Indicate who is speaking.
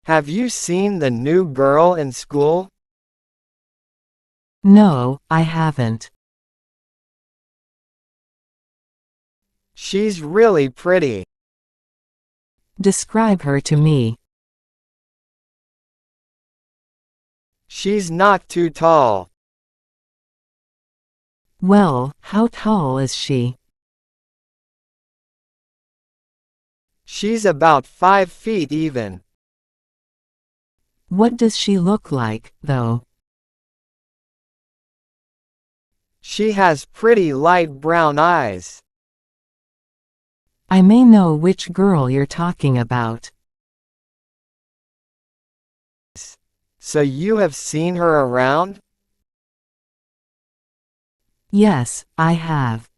Speaker 1: Have you seen the new girl in school?
Speaker 2: No, I haven't.
Speaker 1: She's really pretty.
Speaker 2: Describe her to me.
Speaker 1: She's not too tall.
Speaker 2: Well, how tall is she?
Speaker 1: She's about 5 feet even.
Speaker 2: What does she look like, though?
Speaker 1: She has pretty light brown eyes.
Speaker 2: I may know which girl you're talking about.
Speaker 1: So you have seen her around?
Speaker 2: Yes, I have.